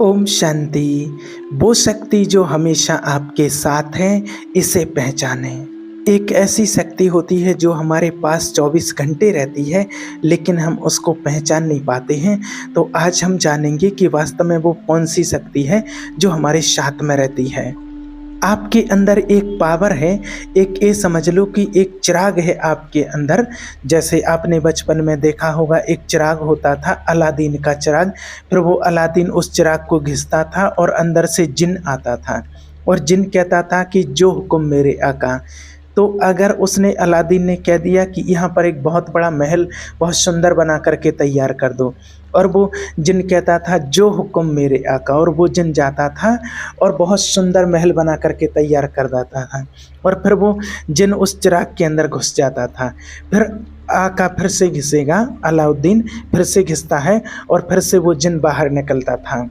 ओम शांति। वो शक्ति जो हमेशा आपके साथ है, इसे पहचाने। एक ऐसी शक्ति होती है जो हमारे पास 24 घंटे रहती है, लेकिन हम उसको पहचान नहीं पाते हैं। तो आज हम जानेंगे कि वास्तव में वो कौन सी शक्ति है जो हमारे साथ में रहती है। आपके अंदर एक पावर है, एक ये समझ लो कि एक चिराग है आपके अंदर। जैसे आपने बचपन में देखा होगा, एक चिराग होता था, अलादीन का चिराग। फिर वो अलादीन उस चिराग को घिसता था और अंदर से जिन आता था और जिन कहता था कि जो हुक्म मेरे आका। तो अगर उसने अलादीन ने कह दिया कि यहाँ पर एक बहुत बड़ा महल बहुत सुंदर बना करके तैयार कर दो, और वो जिन कहता था जो हुक्म मेरे आका, और वो जिन जाता था और बहुत सुंदर महल बना करके तैयार कर देता था। और फिर वो जिन उस चिराग के अंदर घुस जाता था। फिर आका फिर से घिसेगा, अलाउद्दीन फिर से घिसता है और फिर से वो जिन बाहर निकलता था।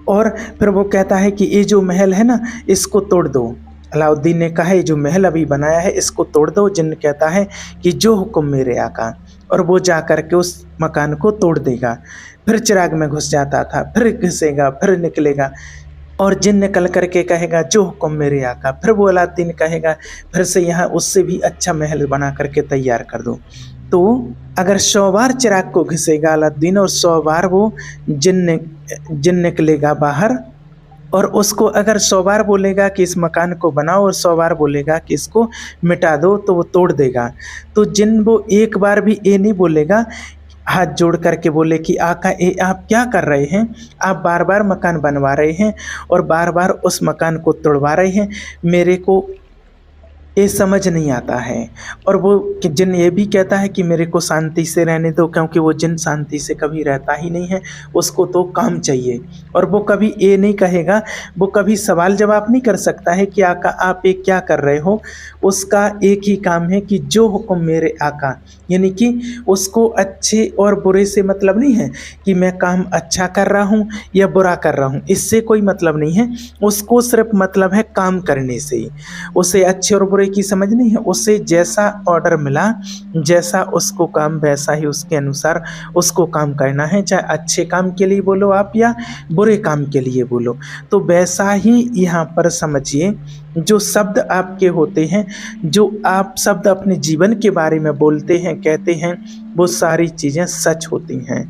और फिर वो कहता है कि ये जो महल है ना, इसको तोड़ दो। अलाउद्दीन ने कहा ये जो महल अभी बनाया है इसको तोड़ दो। जिन्न कहता है कि जो हुक्म मेरे आका, और वो जा कर के उस मकान को तोड़ देगा। फिर चिराग में घुस जाता था, फिर घिसेगा, फिर निकलेगा, और जिन निकल करके कहेगा जो हुक्म मेरे आका। फिर वो अलाउद्दीन कहेगा फिर से यहाँ उससे भी अच्छा महल बना करके तैयार कर दो। तो अगर 100 बार चिराग को घिसेगा अलाउद्दीन और 100 बार वो जिन निकलेगा बाहर, और उसको अगर 100 बार बोलेगा कि इस मकान को बनाओ और 100 बार बोलेगा कि इसको मिटा दो, तो वो तोड़ देगा। तो जिन वो एक बार भी ये नहीं बोलेगा, हाथ जोड़ करके बोले कि आका ये आप क्या कर रहे हैं, आप बार बार मकान बनवा रहे हैं और बार बार उस मकान को तोड़वा रहे हैं, मेरे को ये समझ नहीं आता है। और वो जिन ये भी कहता है कि मेरे को शांति से रहने दो, क्योंकि वो जिन शांति से कभी रहता ही नहीं है, उसको तो काम चाहिए। और वो कभी ये नहीं कहेगा, वो कभी सवाल जवाब नहीं कर सकता है कि आका आप ये क्या कर रहे हो। उसका एक ही काम है कि जो हुक्म मेरे आका, यानी कि उसको अच्छे और बुरे से मतलब नहीं है कि मैं काम अच्छा कर रहा हूँ या बुरा कर रहा हूँ, इससे कोई मतलब नहीं है। उसको सिर्फ मतलब है काम करने से ही। उसे अच्छे और बुरे की समझ नहीं है, उसे जैसा ऑर्डर मिला, जैसा उसको काम, वैसा ही उसके अनुसार उसको काम करना है। चाहे अच्छे काम के लिए बोलो आप या बुरे काम के लिए बोलो, तो वैसा ही यहाँ पर समझिए। जो शब्द आपके होते हैं, जो आप शब्द अपने जीवन के बारे में बोलते हैं, कहते हैं, वो सारी चीज़ें सच होती हैं।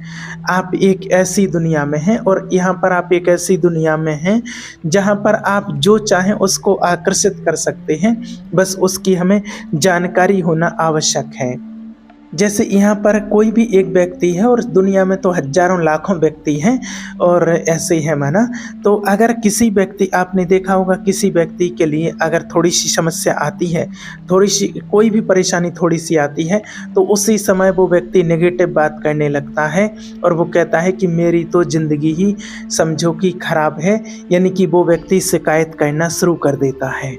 आप एक ऐसी दुनिया में हैं, और यहाँ पर आप एक ऐसी दुनिया में हैं जहाँ पर आप जो चाहें उसको आकर्षित कर सकते हैं। बस उसकी हमें जानकारी होना आवश्यक है। जैसे यहाँ पर कोई भी एक व्यक्ति है और दुनिया में तो हजारों लाखों व्यक्ति हैं, और ऐसे ही है माना। तो अगर किसी व्यक्ति, आपने देखा होगा, किसी व्यक्ति के लिए अगर थोड़ी सी समस्या आती है, थोड़ी सी कोई भी परेशानी थोड़ी सी आती है, तो उसी समय वो व्यक्ति नेगेटिव बात करने लगता है और वो कहता है कि मेरी तो ज़िंदगी ही समझो कि खराब है। यानी कि वो व्यक्ति शिकायत करना शुरू कर देता है,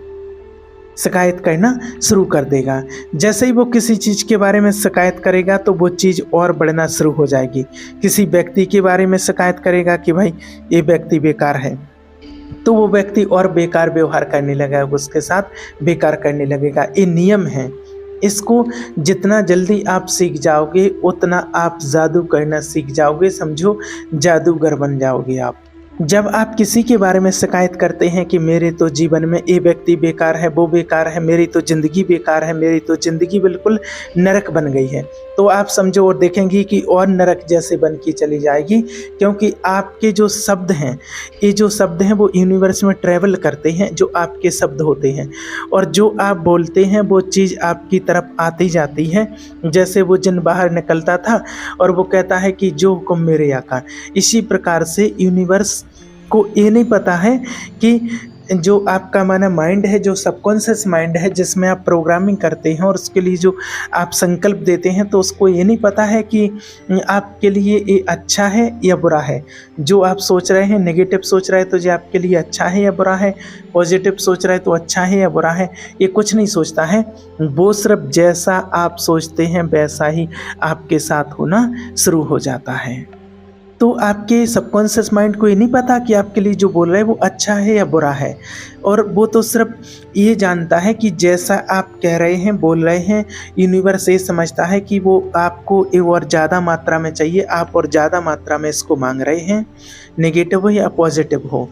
शिकायत करना शुरू कर देगा। जैसे ही वो किसी चीज़ के बारे में शिकायत करेगा तो वो चीज़ और बढ़ना शुरू हो जाएगी। किसी व्यक्ति के बारे में शिकायत करेगा कि भाई ये व्यक्ति बेकार है, तो वो व्यक्ति और बेकार व्यवहार करने लगेगा, उसके साथ बेकार करने लगेगा। ये नियम है। इसको जितना जल्दी आप सीख जाओगे उतना आप जादू करना सीख जाओगे। समझो जादूगर बन जाओगे आप। जब आप किसी के बारे में शिकायत करते हैं कि मेरे तो जीवन में ये व्यक्ति बेकार है, वो बेकार है, मेरी तो ज़िंदगी बेकार है, मेरी तो ज़िंदगी बिल्कुल नरक बन गई है, तो आप समझो और देखेंगी कि और नरक जैसे बन के चली जाएगी। क्योंकि आपके जो शब्द हैं, ये जो शब्द हैं वो यूनिवर्स में ट्रैवल करते हैं, जो आपके शब्द होते हैं, और जो आप बोलते हैं वो चीज़ आपकी तरफ आती जाती है। जैसे वो जिन बाहर निकलता था और वो कहता है कि जो हुक्म मेरे आका, इसी प्रकार से यूनिवर्स को ये नहीं पता है कि जो आपका माना माइंड है, जो सबकॉन्शियस माइंड है, जिसमें आप प्रोग्रामिंग करते हैं और उसके लिए जो आप संकल्प देते हैं, तो उसको ये नहीं पता है कि आपके लिए ये अच्छा है या बुरा है। जो आप सोच रहे हैं, नेगेटिव सोच रहे हैं, तो ये आपके लिए अच्छा है या बुरा है, पॉजिटिव सोच रहे हैं तो अच्छा है या बुरा है, ये कुछ नहीं सोचता है। वो सिर्फ जैसा आप सोचते हैं वैसा ही आपके साथ होना शुरू हो जाता है। तो आपके सबकॉन्शियस माइंड को ये नहीं पता कि आपके लिए जो बोल रहा है वो अच्छा है या बुरा है, और वो तो सिर्फ ये जानता है कि जैसा आप कह रहे हैं, बोल रहे हैं, यूनिवर्स ये समझता है कि वो आपको एक और ज़्यादा मात्रा में चाहिए, आप और ज़्यादा मात्रा में इसको मांग रहे हैं, नेगेटिव हो या पॉजिटिव हो।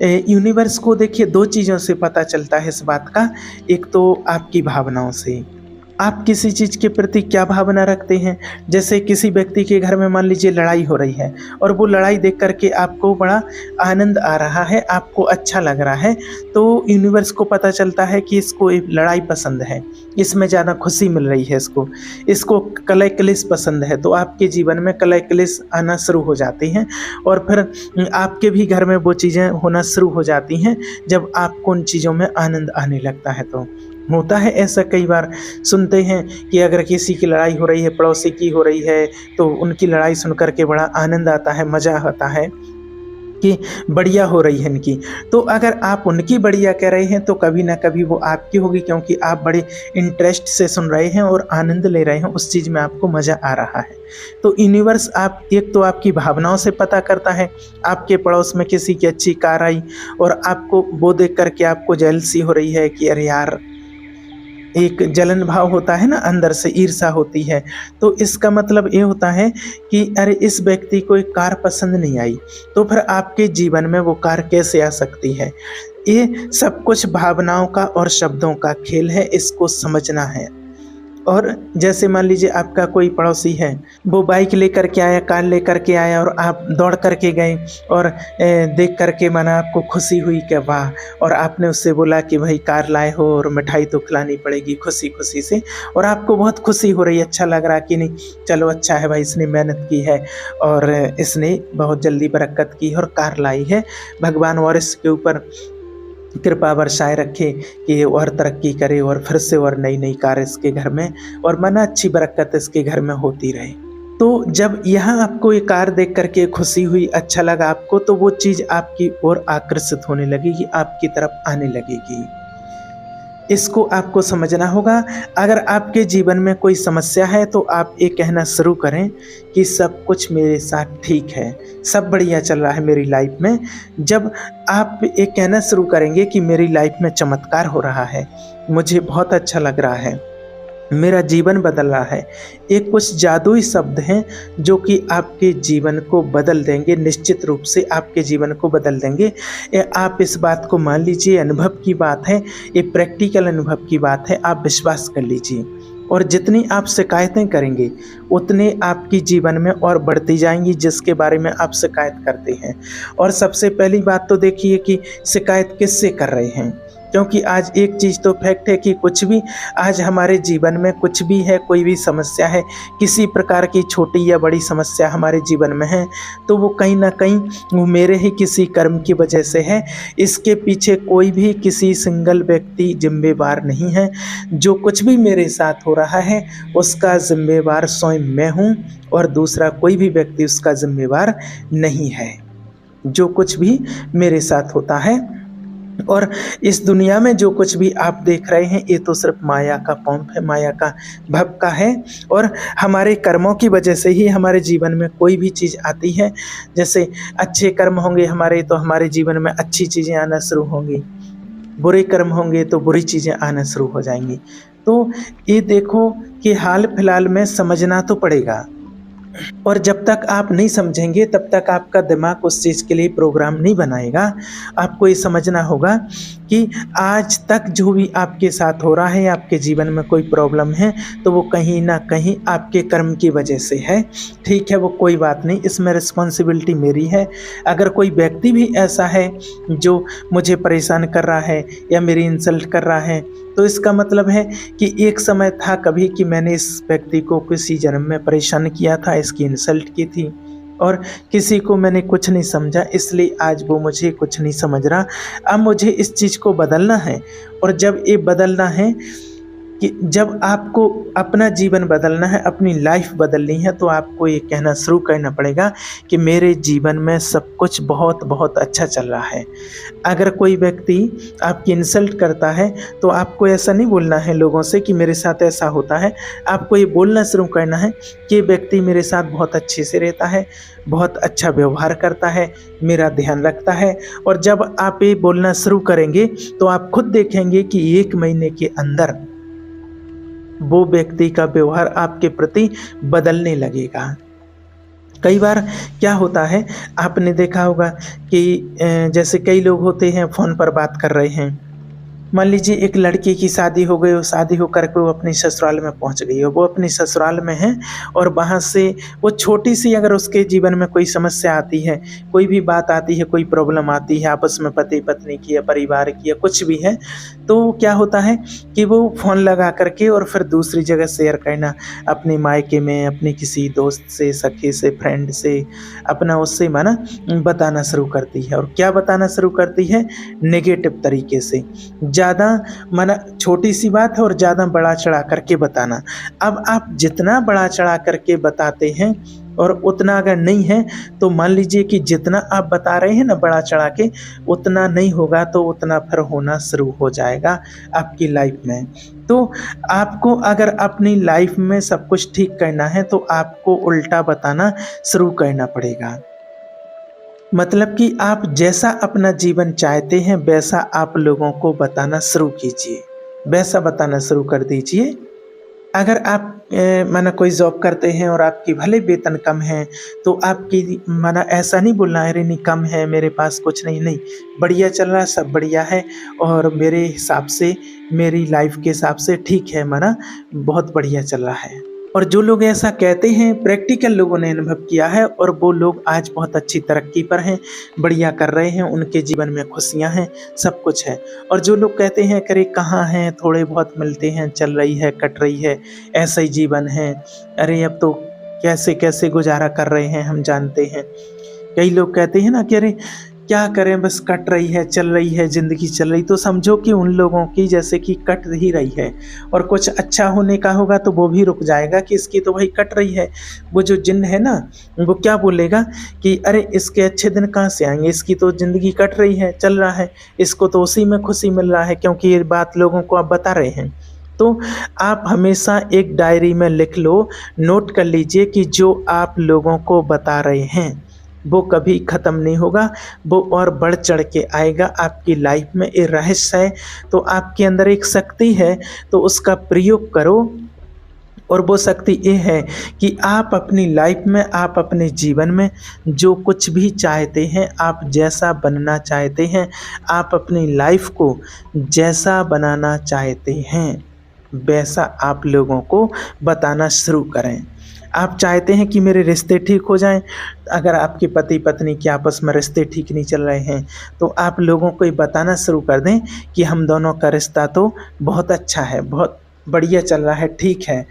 यूनिवर्स को देखिए 2 चीज़ों से पता चलता है इस बात का। एक तो आपकी भावनाओं से, आप किसी चीज़ के प्रति क्या भावना रखते हैं। जैसे किसी व्यक्ति के घर में मान लीजिए लड़ाई हो रही है, और वो लड़ाई देख करके आपको बड़ा आनंद आ रहा है, आपको अच्छा लग रहा है, तो यूनिवर्स को पता चलता है कि इसको ये लड़ाई पसंद है, इसमें ज़्यादा खुशी मिल रही है इसको कलह क्लेश पसंद है, तो आपके जीवन में कलह क्लेश आना शुरू हो जाते हैं, और फिर आपके भी घर में वो चीज़ें होना शुरू हो जाती हैं जब आपको उन चीज़ों में आनंद आने लगता है। तो होता है ऐसा, कई बार सुनते हैं कि अगर किसी की लड़ाई हो रही है, पड़ोसी की हो रही है, तो उनकी लड़ाई सुन कर के बड़ा आनंद आता है, मज़ा आता है कि बढ़िया हो रही है इनकी। तो अगर आप उनकी बढ़िया कह रहे हैं तो कभी ना कभी वो आपकी होगी, क्योंकि आप बड़े इंटरेस्ट से सुन रहे हैं और आनंद ले रहे हैं, उस चीज़ में आपको मज़ा आ रहा है। तो यूनिवर्स आप एक तो आपकी भावनाओं से पता करता है। आपके पड़ोस में किसी की अच्छी कार आई और आपको वो देख करके आपको जेलसी हो रही है कि अरे यार, एक जलन भाव होता है ना, अंदर से ईर्ष्या होती है, तो इसका मतलब ये होता है कि अरे इस व्यक्ति को एक कार पसंद नहीं आई, तो फिर आपके जीवन में वो कार कैसे आ सकती है। ये सब कुछ भावनाओं का और शब्दों का खेल है, इसको समझना है। और जैसे मान लीजिए आपका कोई पड़ोसी है, वो बाइक लेकर के आया, कार लेकर के आया, और आप दौड़ करके गए और देख करके माना आपको खुशी हुई कि वाह, और आपने उससे बोला कि भाई कार लाए हो और मिठाई तो खिलानी पड़ेगी, खुशी खुशी से, और आपको बहुत खुशी हो रही है, अच्छा लग रहा कि नहीं, चलो अच्छा है भाई, इसने मेहनत की है और इसने बहुत जल्दी बरकत की और कार लाई है, भगवान और इसके ऊपर कृपा बरसाए रखे कि और तरक्की करे और फिर से और नई नई कार इसके घर में, और माना अच्छी बरकत इसके घर में होती रहे। तो जब यहाँ आपको ये कार देख करके खुशी हुई, अच्छा लगा आपको, तो वो चीज़ आपकी ओर आकर्षित होने लगेगी, आपकी तरफ आने लगेगी। इसको आपको समझना होगा। अगर आपके जीवन में कोई समस्या है तो आप ये कहना शुरू करें कि सब कुछ मेरे साथ ठीक है, सब बढ़िया चल रहा है मेरी लाइफ में। जब आप ये कहना शुरू करेंगे कि मेरी लाइफ में चमत्कार हो रहा है, मुझे बहुत अच्छा लग रहा है, मेरा जीवन बदल रहा है, ये कुछ जादुई शब्द हैं जो कि आपके जीवन को बदल देंगे, निश्चित रूप से आपके जीवन को बदल देंगे। आप इस बात को मान लीजिए, अनुभव की बात है, ये प्रैक्टिकल अनुभव की बात है, आप विश्वास कर लीजिए। और जितनी आप शिकायतें करेंगे उतने आपकी जीवन में और बढ़ती जाएंगी जिसके बारे में आप शिकायत करते हैं। और सबसे पहली बात तो देखिए कि शिकायत किससे कर रहे हैं, क्योंकि आज एक चीज़ तो फैक्ट है कि कुछ भी आज हमारे जीवन में कुछ भी है, कोई भी समस्या है, किसी प्रकार की छोटी या बड़ी समस्या हमारे जीवन में है, तो वो कहीं ना कहीं वो मेरे ही किसी कर्म की वजह से है। इसके पीछे कोई भी किसी सिंगल व्यक्ति जिम्मेवार नहीं है। जो कुछ भी मेरे साथ हो रहा है उसका जिम्मेवार स्वयं मैं हूँ, और दूसरा कोई भी व्यक्ति उसका जिम्मेवार नहीं है। जो कुछ भी मेरे साथ होता है और इस दुनिया में जो कुछ भी आप देख रहे हैं, ये तो सिर्फ माया का पंप है, माया का भपका है। और हमारे कर्मों की वजह से ही हमारे जीवन में कोई भी चीज़ आती है। जैसे अच्छे कर्म होंगे हमारे, तो हमारे जीवन में अच्छी चीज़ें आना शुरू होंगी, बुरे कर्म होंगे तो बुरी चीज़ें आना शुरू हो जाएंगी। तो ये देखो कि हाल फिलहाल में समझना तो पड़ेगा, और जब तक आप नहीं समझेंगे तब तक आपका दिमाग उस चीज़ के लिए प्रोग्राम नहीं बनाएगा। आपको ये समझना होगा कि आज तक जो भी आपके साथ हो रहा है, आपके जीवन में कोई प्रॉब्लम है, तो वो कहीं ना कहीं आपके कर्म की वजह से है। ठीक है, वो कोई बात नहीं, इसमें रिस्पॉन्सिबिलिटी मेरी है। अगर कोई व्यक्ति भी ऐसा है जो मुझे परेशान कर रहा है या मेरी इंसल्ट कर रहा है, तो इसका मतलब है कि एक समय था कभी कि मैंने इस व्यक्ति को किसी जन्म में परेशान किया था, इसकी इंसल्ट की थी, और किसी को मैंने कुछ नहीं समझा, इसलिए आज वो मुझे कुछ नहीं समझ रहा। अब मुझे इस चीज़ को बदलना है, और जब ये बदलना है कि जब आपको अपना जीवन बदलना है, अपनी लाइफ बदलनी है, तो आपको ये कहना शुरू करना पड़ेगा कि मेरे जीवन में सब कुछ बहुत बहुत अच्छा चल रहा है। अगर कोई व्यक्ति आपकी इंसल्ट करता है तो आपको ऐसा नहीं बोलना है लोगों से कि मेरे साथ ऐसा होता है। आपको ये बोलना शुरू करना है कि ये व्यक्ति मेरे साथ बहुत अच्छे से रहता है, बहुत अच्छा व्यवहार करता है, मेरा ध्यान रखता है। और जब आप ये बोलना शुरू करेंगे तो आप खुद देखेंगे कि 1 महीने के अंदर वो व्यक्ति का व्यवहार आपके प्रति बदलने लगेगा। कई बार क्या होता है, आपने देखा होगा कि जैसे कई लोग होते हैं फ़ोन पर बात कर रहे हैं। मान लीजिए एक लड़की की शादी हो गई और शादी होकर के वो अपने ससुराल में पहुंच गई है, वो अपने ससुराल में है और वहाँ से वो छोटी सी अगर उसके जीवन में कोई समस्या आती है, कोई भी बात आती है, कोई प्रॉब्लम आती है आपस में पति पत्नी की या परिवार की या कुछ भी है, तो क्या होता है कि वो फ़ोन लगा करके और फिर दूसरी जगह शेयर करना, अपने मायके में अपने किसी दोस्त से, सखी से, फ्रेंड से, अपना उससे माना बताना शुरू करती है। और क्या बताना शुरू करती है? नेगेटिव तरीके से, ज़्यादा माना छोटी सी बात है और ज़्यादा बड़ा चढ़ा करके बताना। अब आप जितना बड़ा चढ़ा करके बताते हैं और उतना अगर नहीं है तो मान लीजिए कि जितना आप बता रहे हैं ना बड़ा चढ़ा के, उतना नहीं होगा तो उतना फिर होना शुरू हो जाएगा आपकी लाइफ में। तो आपको अगर अपनी लाइफ में सब कुछ ठीक करना है तो आपको उल्टा बताना शुरू करना पड़ेगा। मतलब कि आप जैसा अपना जीवन चाहते हैं वैसा आप लोगों को बताना शुरू कीजिए, वैसा बताना शुरू कर दीजिए। अगर आप माना कोई जॉब करते हैं और आपकी भले वेतन कम है तो आपकी माना ऐसा नहीं बोलना है अरे नहीं कम है मेरे पास कुछ नहीं, नहीं बढ़िया चल रहा है, सब बढ़िया है और मेरे हिसाब से मेरी लाइफ के हिसाब से ठीक है, माना बहुत बढ़िया चल रहा है। और जो लोग ऐसा कहते हैं प्रैक्टिकल लोगों ने अनुभव किया है और वो लोग आज बहुत अच्छी तरक्की पर हैं, बढ़िया कर रहे हैं, उनके जीवन में खुशियां हैं, सब कुछ है। और जो लोग कहते हैं करे कहाँ हैं, थोड़े बहुत मिलते हैं, चल रही है, कट रही है, ऐसा ही जीवन है, अरे अब तो कैसे कैसे गुजारा कर रहे हैं हम जानते हैं। कई लोग कहते हैं ना कि अरे क्या करें बस कट रही है, चल रही है, ज़िंदगी चल रही, तो समझो कि उन लोगों की जैसे कि कट ही रही है और कुछ अच्छा होने का होगा तो वो भी रुक जाएगा कि इसकी तो भाई कट रही है। वो जो जिन्न है ना वो क्या बोलेगा कि अरे इसके अच्छे दिन कहाँ से आएंगे, इसकी तो ज़िंदगी कट रही है, चल रहा है, इसको तो उसी में खुशी मिल रहा है, क्योंकि ये बात लोगों को आप बता रहे हैं। तो आप हमेशा एक डायरी में लिख लो, नोट कर लीजिए कि जो आप लोगों को बता रहे हैं वो कभी ख़त्म नहीं होगा, वो और बढ़ चढ़ के आएगा आपकी लाइफ में। ये रहस्य है, तो आपके अंदर एक शक्ति है तो उसका प्रयोग करो। और वो शक्ति ये है कि आप अपनी लाइफ में, आप अपने जीवन में जो कुछ भी चाहते हैं, आप जैसा बनना चाहते हैं, आप अपनी लाइफ को जैसा बनाना चाहते हैं वैसा आप लोगों को बताना शुरू करें। आप चाहते हैं कि मेरे रिश्ते ठीक हो जाएं, अगर आपके पति पत्नी के आपस में रिश्ते ठीक नहीं चल रहे हैं तो आप लोगों को ये बताना शुरू कर दें कि हम दोनों का रिश्ता तो बहुत अच्छा है, बहुत बढ़िया चल रहा है, ठीक है,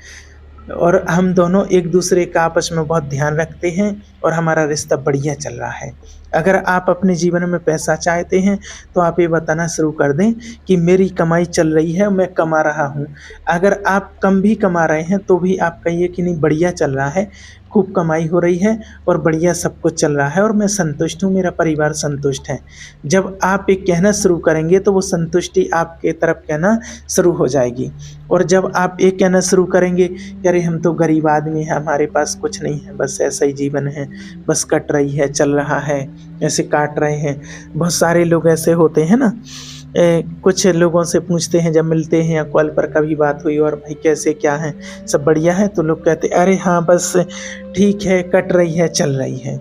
और हम दोनों एक दूसरे का आपस में बहुत ध्यान रखते हैं और हमारा रिश्ता बढ़िया चल रहा है। अगर आप अपने जीवन में पैसा चाहते हैं तो आप ये बताना शुरू कर दें कि मेरी कमाई चल रही है, मैं कमा रहा हूँ। अगर आप कम भी कमा रहे हैं तो भी आप कहिए कि नहीं बढ़िया चल रहा है, खूब कमाई हो रही है और बढ़िया सब कुछ चल रहा है और मैं संतुष्ट हूँ, मेरा परिवार संतुष्ट है। जब आप ये कहना शुरू करेंगे तो वो संतुष्टि आपके तरफ कहना शुरू हो जाएगी। और जब आप ये कहना शुरू करेंगे कि अरे हम तो गरीब आदमी हैं, हमारे पास कुछ नहीं है, बस ऐसा ही जीवन है, बस कट रही है, चल रहा है, ऐसे काट रहे हैं। बहुत सारे लोग ऐसे होते हैं ना, कुछ लोगों से पूछते हैं जब मिलते हैं या कॉल पर कभी बात हुई और भाई कैसे क्या है, सब बढ़िया है, तो लोग कहते अरे हाँ बस ठीक है, कट रही है, चल रही है।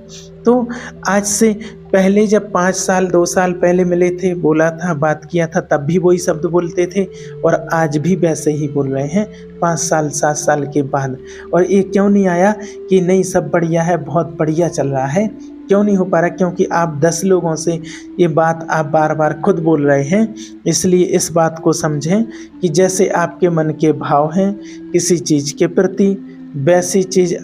तो आज से पहले जब 5 साल 2 साल पहले मिले थे, बोला था, बात किया था, तब भी वही शब्द बोलते थे और आज भी वैसे ही बोल रहे हैं 5 साल 7 साल के बाद। और ये क्यों नहीं आया कि नहीं सब बढ़िया है, बहुत बढ़िया चल रहा है? क्यों नहीं हो पा रहा? क्योंकि आप 10 लोगों से ये बात आप बार बार खुद बोल रहे हैं। इसलिए इस बात को समझें कि जैसे आपके मन के भाव हैं किसी चीज़ के प्रति, वैसी चीज़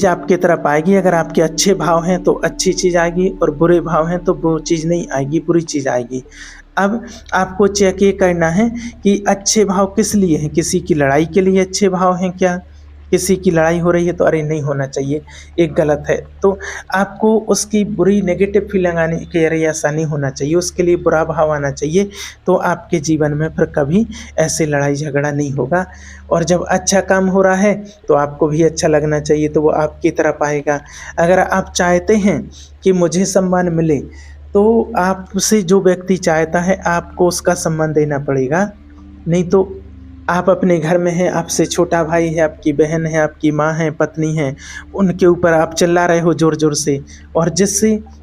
आपकी तरफ आएगी। अगर आपके अच्छे भाव हैं तो अच्छी चीज़ आएगी और बुरे भाव हैं तो वो चीज़ नहीं आएगी, बुरी चीज़ आएगी। अब आपको चेक ये करना है कि अच्छे भाव किस लिए हैं, किसी की लड़ाई के लिए अच्छे भाव हैं क्या? किसी की लड़ाई हो रही है तो अरे नहीं होना चाहिए, एक गलत है, तो आपको उसकी बुरी नेगेटिव फीलिंग आनी कि अरे ऐसा नहीं होना चाहिए, उसके लिए बुरा भाव आना चाहिए, तो आपके जीवन में फिर कभी ऐसे लड़ाई झगड़ा नहीं होगा। और जब अच्छा काम हो रहा है तो आपको भी अच्छा लगना चाहिए, तो वो आपकी तरफ आएगा। अगर आप चाहते हैं कि मुझे सम्मान मिले, तो आपसे जो व्यक्ति चाहता है आपको उसका सम्मान देना पड़ेगा। नहीं तो आप अपने घर में हैं, आपसे छोटा भाई है, आपकी बहन है, आपकी माँ है, पत्नी है, उनके ऊपर आप चिल्ला रहे हो ज़ोर ज़ोर से,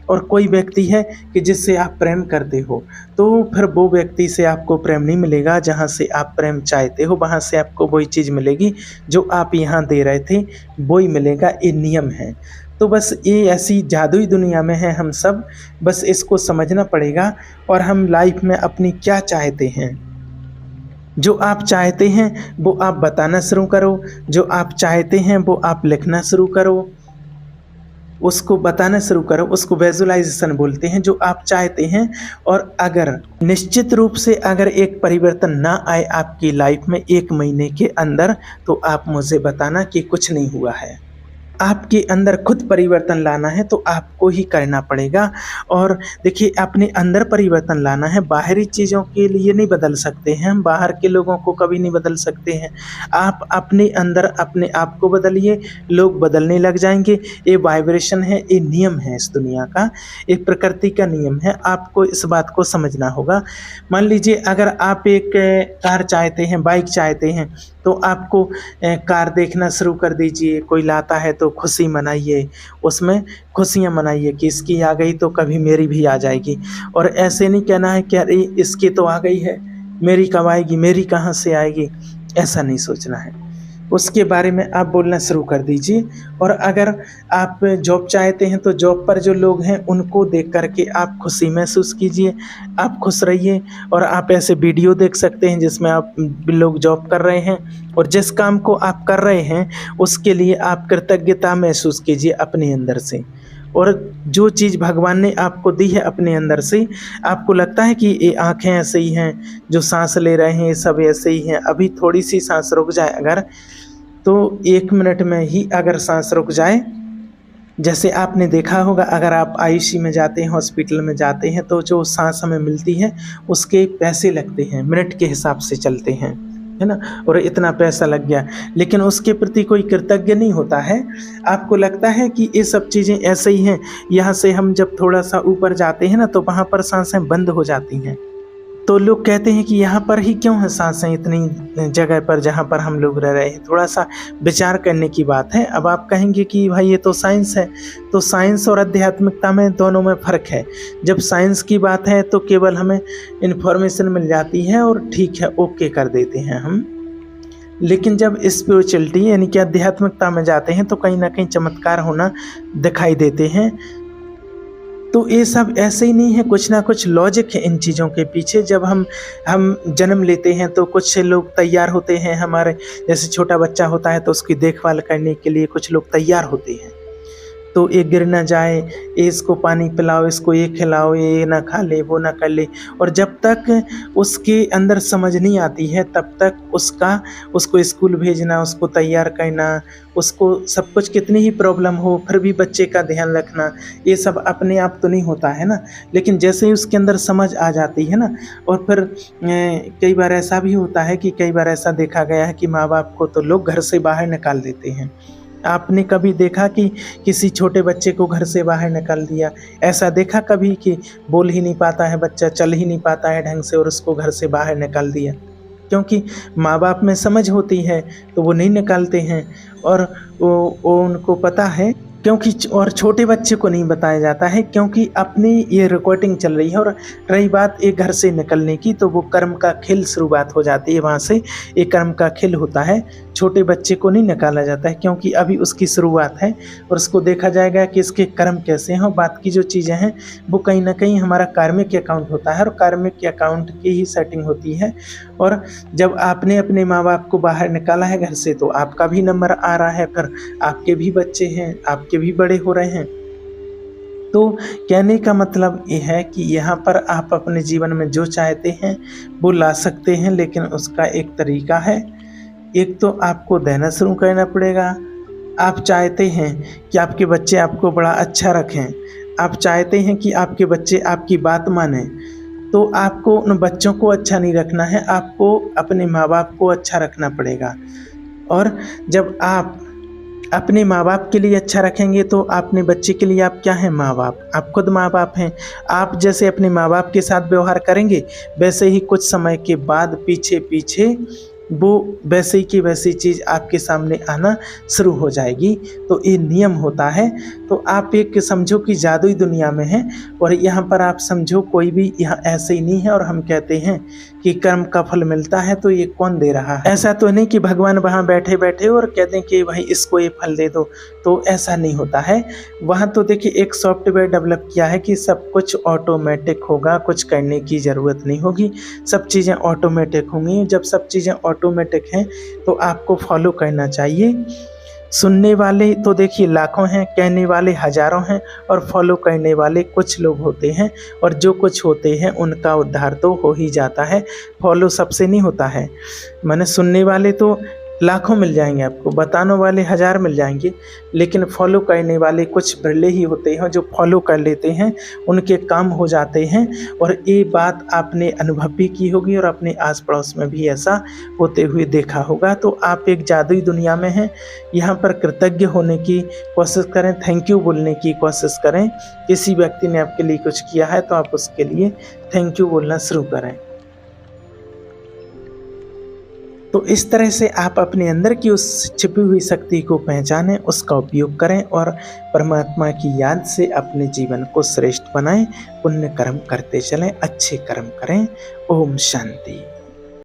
और कोई व्यक्ति है कि जिससे आप प्रेम करते हो, तो फिर वो व्यक्ति से आपको प्रेम नहीं मिलेगा। जहाँ से आप प्रेम चाहते हो वहाँ से आपको वही चीज़ मिलेगी जो आप यहाँ दे रहे थे, वही मिलेगा। ये नियम है। तो बस ये ऐसी जादुई दुनिया में है हम सब, बस इसको समझना पड़ेगा। और हम लाइफ में अपनी क्या चाहते हैं, जो आप चाहते हैं वो आप बताना शुरू करो, जो आप चाहते हैं वो आप लिखना शुरू करो, उसको बताना शुरू करो, उसको विजुअलाइजेशन बोलते हैं, जो आप चाहते हैं। और अगर निश्चित रूप से अगर एक परिवर्तन ना आए आपकी लाइफ में 1 महीने के अंदर, तो आप मुझे बताना कि कुछ नहीं हुआ है। आपके अंदर खुद परिवर्तन लाना है तो आपको ही करना पड़ेगा। और देखिए, अपने अंदर परिवर्तन लाना है, बाहरी चीज़ों के लिए नहीं बदल सकते हैं हम, बाहर के लोगों को कभी नहीं बदल सकते हैं। आप अपने अंदर अपने आप को बदलिए, लोग बदलने लग जाएंगे। ये वाइब्रेशन है, ये नियम है इस दुनिया का, ये प्रकृति का नियम है। आपको इस बात को समझना होगा। मान लीजिए अगर आप एक कार चाहते हैं, बाइक चाहते हैं, तो आपको कार देखना शुरू कर दीजिए। कोई लाता है तो खुशी मनाइए, उसमें खुशियाँ मनाइए कि इसकी आ गई तो कभी मेरी भी आ जाएगी। और ऐसे नहीं कहना है कि अरे इसकी तो आ गई है, मेरी कब आएगी, मेरी कहाँ से आएगी, ऐसा नहीं सोचना है। उसके बारे में आप बोलना शुरू कर दीजिए। और अगर आप जॉब चाहते हैं तो जॉब पर जो लोग हैं उनको देख कर के आप खुशी महसूस कीजिए, आप खुश रहिए। और आप ऐसे वीडियो देख सकते हैं जिसमें आप लोग जॉब कर रहे हैं, और जिस काम को आप कर रहे हैं उसके लिए आप कृतज्ञता महसूस कीजिए अपने अंदर से। और जो चीज़ भगवान ने आपको दी है अपने अंदर से, आपको लगता है कि ये आँखें ऐसे ही हैं, जो सांस ले रहे हैं ये सब ऐसे ही हैं, अभी थोड़ी सी सांस रुक जाए अगर, तो 1 मिनट में ही अगर सांस रुक जाए, जैसे आपने देखा होगा अगर आप आईसीयू में जाते हैं, हॉस्पिटल में जाते हैं, तो जो सांस हमें मिलती है उसके पैसे लगते हैं, मिनट के हिसाब से चलते हैं, है ना, और इतना पैसा लग गया, लेकिन उसके प्रति कोई कृतज्ञ नहीं होता है। आपको लगता है कि ये सब चीज़ें ऐसे ही हैं। यहाँ से हम जब थोड़ा सा ऊपर जाते हैं ना, तो वहाँ पर सांसें बंद हो जाती हैं। तो लोग कहते हैं कि यहाँ पर ही क्यों है सांसें इतनी जगह पर जहाँ पर हम लोग रह रहे हैं, थोड़ा सा विचार करने की बात है। अब आप कहेंगे कि भाई ये तो साइंस है, तो साइंस और आध्यात्मिकता में दोनों में फ़र्क है। जब साइंस की बात है तो केवल हमें इन्फॉर्मेशन मिल जाती है और ठीक है, ओके कर देते हैं हम। लेकिन जब स्पिरिचुअलिटी यानी कि आध्यात्मिकता में जाते हैं तो कहीं ना कहीं चमत्कार होना दिखाई देते हैं। तो ये सब ऐसे ही नहीं है, कुछ ना कुछ लॉजिक है इन चीज़ों के पीछे। जब हम जन्म लेते हैं तो कुछ लोग तैयार होते हैं, हमारे जैसे छोटा बच्चा होता है तो उसकी देखभाल करने के लिए कुछ लोग तैयार होते हैं। तो ये गिर ना जाए, ये इसको पानी पिलाओ, इसको ये खिलाओ, ये ना खा ले, वो ना कर ले। और जब तक उसके अंदर समझ नहीं आती है तब तक उसको स्कूल भेजना, उसको तैयार करना, उसको सब कुछ, कितनी ही प्रॉब्लम हो फिर भी बच्चे का ध्यान रखना, ये सब अपने आप तो नहीं होता है ना। लेकिन जैसे ही उसके अंदर समझ आ जाती है ना, और फिर कई बार ऐसा भी होता है कि कई बार ऐसा देखा गया है कि माँ बाप को तो लोग घर से बाहर निकाल देते हैं। आपने कभी देखा कि किसी छोटे बच्चे को घर से बाहर निकाल दिया? ऐसा देखा कभी कि बोल ही नहीं पाता है बच्चा, चल ही नहीं पाता है ढंग से और उसको घर से बाहर निकाल दिया? क्योंकि माँ बाप में समझ होती है तो वो नहीं निकालते हैं, और वो उनको पता है। क्योंकि और छोटे बच्चे को नहीं बताया जाता है, क्योंकि अपनी ये रिकॉर्डिंग चल रही है। और रही बात एक घर से निकलने की, तो वो कर्म का खेल शुरुआत हो जाती है, वहाँ से एक कर्म का खेल होता है। छोटे बच्चे को नहीं निकाला जाता है क्योंकि अभी उसकी शुरुआत है, और उसको देखा जाएगा कि इसके कर्म कैसे हैं। और बात की जो चीज़ें हैं वो कहीं ना कहीं हमारा कार्मिक अकाउंट होता है, और कार्मिक अकाउंट की ही सेटिंग होती है। और जब आपने अपने माँ बाप को बाहर निकाला है घर से, तो आपका भी नंबर आ रहा है, फिर आपके भी बच्चे हैं, आपके भी बड़े हो रहे हैं। तो कहने का मतलब ये है कि यहाँ पर आप अपने जीवन में जो चाहते हैं वो ला सकते हैं, लेकिन उसका एक तरीका है। एक तो आपको देना शुरू करना पड़ेगा। आप चाहते हैं कि आपके बच्चे आपको बड़ा अच्छा रखें, आप चाहते हैं कि आपके बच्चे आपकी बात मानें, तो आपको उन बच्चों को अच्छा नहीं रखना है, आपको अपने माँ बाप को अच्छा रखना पड़ेगा। और जब आप अपने माँ बाप के लिए अच्छा रखेंगे तो अपने बच्चे के लिए आप क्या हैं? माँ बाप। आप खुद माँ बाप हैं। आप जैसे अपने माँ बाप के साथ व्यवहार करेंगे, वैसे ही कुछ समय के बाद पीछे पीछे वो वैसे ही की वैसी चीज़ आपके सामने आना शुरू हो जाएगी। तो ये नियम होता है। तो आप एक समझो कि जादुई दुनिया में हैं, और यहाँ पर आप समझो कोई भी यहाँ ऐसे ही नहीं है और हम कहते हैं कि कर्म का फल मिलता है तो ये कौन दे रहा है। ऐसा तो नहीं कि भगवान वहाँ बैठे बैठे और कहते हैं कि भाई इसको ये फल दे दो, तो ऐसा नहीं होता है। वहाँ तो देखिए एक सॉफ्टवेयर डेवलप किया है कि सब कुछ ऑटोमेटिक होगा, कुछ करने की ज़रूरत नहीं होगी, सब चीज़ें ऑटोमेटिक होंगी। जब सब चीज़ें ऑटोमेटिक हैं तो आपको फॉलो करना चाहिए। सुनने वाले तो देखिए लाखों हैं, कहने वाले हज़ारों हैं, और फॉलो करने वाले कुछ लोग होते हैं। और जो कुछ होते हैं उनका उद्धार तो हो ही जाता है, फॉलो सबसे नहीं होता है। माने सुनने वाले तो लाखों मिल जाएंगे आपको, बताने वाले हज़ार मिल जाएंगे, लेकिन फॉलो करने वाले कुछ बिरले ही होते हैं जो फॉलो कर लेते हैं, उनके काम हो जाते हैं। और ये बात आपने अनुभव भी की होगी और अपने आस पड़ोस में भी ऐसा होते हुए देखा होगा। तो आप एक जादुई दुनिया में हैं। यहाँ पर कृतज्ञ होने की कोशिश करें, थैंक यू बोलने की कोशिश करें। किसी व्यक्ति ने आपके लिए कुछ किया है तो आप उसके लिए थैंक यू बोलना शुरू करें। तो इस तरह से आप अपने अंदर की उस छिपी हुई शक्ति को पहचानें, उसका उपयोग करें और परमात्मा की याद से अपने जीवन को श्रेष्ठ बनाएं। पुण्य कर्म करते चलें, अच्छे कर्म करें। ओम शांति।